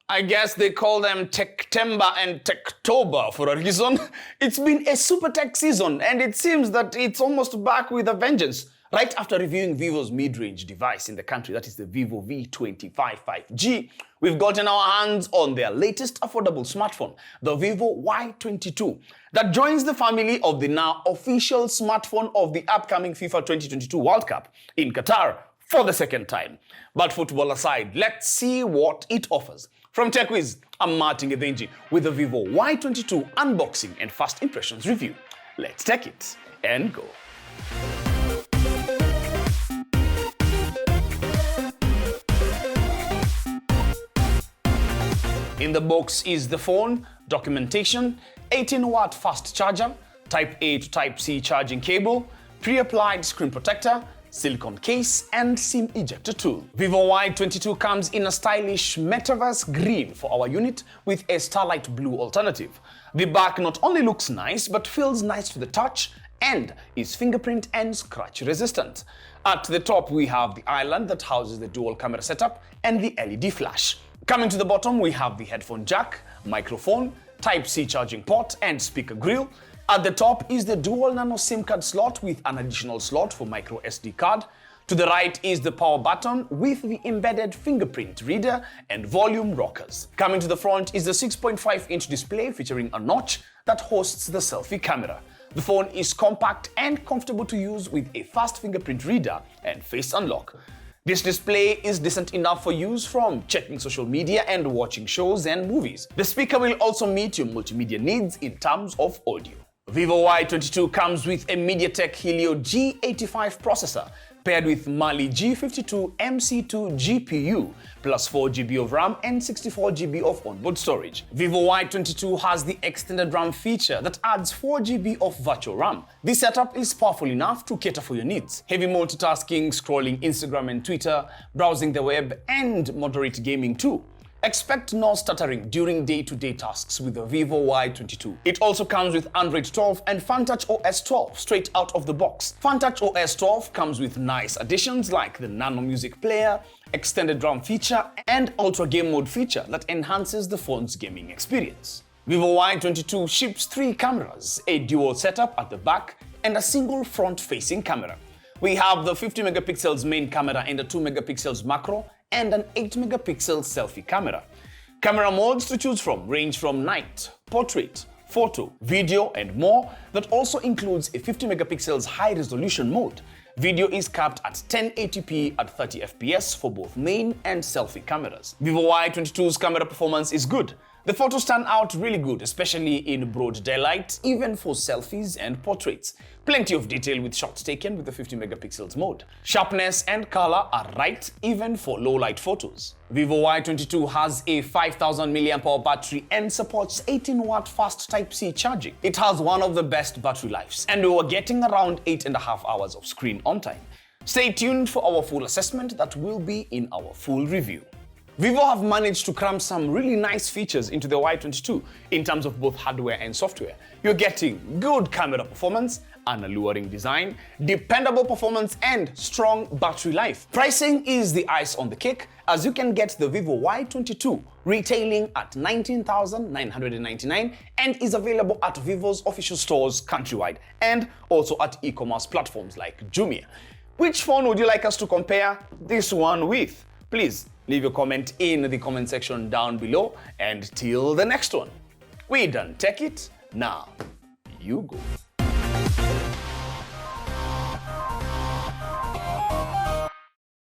I guess they call them Techtember and Techtober for a reason. It's been a super tech season and it seems that it's almost back with a vengeance. Right after reviewing Vivo's mid-range device in the country, that is the Vivo Y22 5G, we've gotten our hands on their latest affordable smartphone, the Vivo Y22, that joins the family of the now official smartphone of the upcoming FIFA 2022 World Cup in Qatar for the second time. But football aside, let's see what it offers. From TechWiz, I'm Martin Gedenji with the Vivo Y22 unboxing and first impressions review. Let's take it and go. In the box is the phone, documentation, 18-watt fast charger, Type A to Type C charging cable, pre-applied screen protector, silicone case, and SIM ejector tool. Vivo Y22 comes in a stylish metaverse green for our unit with a starlight blue alternative. The back not only looks nice, but feels nice to the touch and is fingerprint and scratch resistant. At the top, we have the island that houses the dual camera setup and the LED flash. Coming to the bottom, we have the headphone jack, microphone, Type-C charging port, and speaker grill. At the top is the dual nano SIM card slot with an additional slot for micro SD card. To the right is the power button with the embedded fingerprint reader and volume rockers. Coming to the front is the 6.5-inch display featuring a notch that hosts the selfie camera. The phone is compact and comfortable to use with a fast fingerprint reader and face unlock. This display is decent enough for use from checking social media and watching shows and movies. The speaker will also meet your multimedia needs in terms of audio. Vivo Y22 comes with a MediaTek Helio G85 processor paired with Mali G52 MC2 GPU plus 4GB of RAM and 64GB of onboard storage. Vivo Y22 has the extended RAM feature that adds 4GB of virtual RAM. This setup is powerful enough to cater for your needs. Heavy multitasking, scrolling Instagram and Twitter, browsing the web, and moderate gaming too. Expect no stuttering during day-to-day tasks with the Vivo Y22. It also comes with Android 12 and FunTouch OS 12 straight out of the box. FunTouch OS 12 comes with nice additions like the Nano Music Player, extended RAM feature, and Ultra Game Mode feature that enhances the phone's gaming experience. Vivo Y22 ships 3 cameras, a dual setup at the back, and a single front-facing camera. We have the 50 megapixels main camera and a 2 megapixels macro, and an 8 megapixel selfie camera. Camera modes to choose from range from night, portrait, photo, video, and more. That also includes a 50 megapixels high resolution mode. Video is capped at 1080p at 30 fps for both main and selfie cameras. Vivo Y22's camera performance is good. The photos stand out really good, especially in broad daylight, even for selfies and portraits. Plenty of detail with shots taken with the 50 megapixels mode. Sharpness and color are right, even for low light photos. Vivo Y22 has a 5000 mAh battery and supports 18-watt fast Type-C charging. It has one of the best battery lives, and we were getting around 8.5 hours of screen on time. Stay tuned for our full assessment that will be in our full review. Vivo have managed to cram some really nice features into the Y22 in terms of both hardware and software. You're getting good camera performance, an alluring design, dependable performance, and strong battery life. Pricing is the ice on the cake, as you can get the Vivo Y22 retailing at $19,999 and is available at Vivo's official stores countrywide and also at e-commerce platforms like Jumia. Which phone would you like us to compare this one with? Please leave your comment in the comment section down below, and till the next one, we done take it, now you go.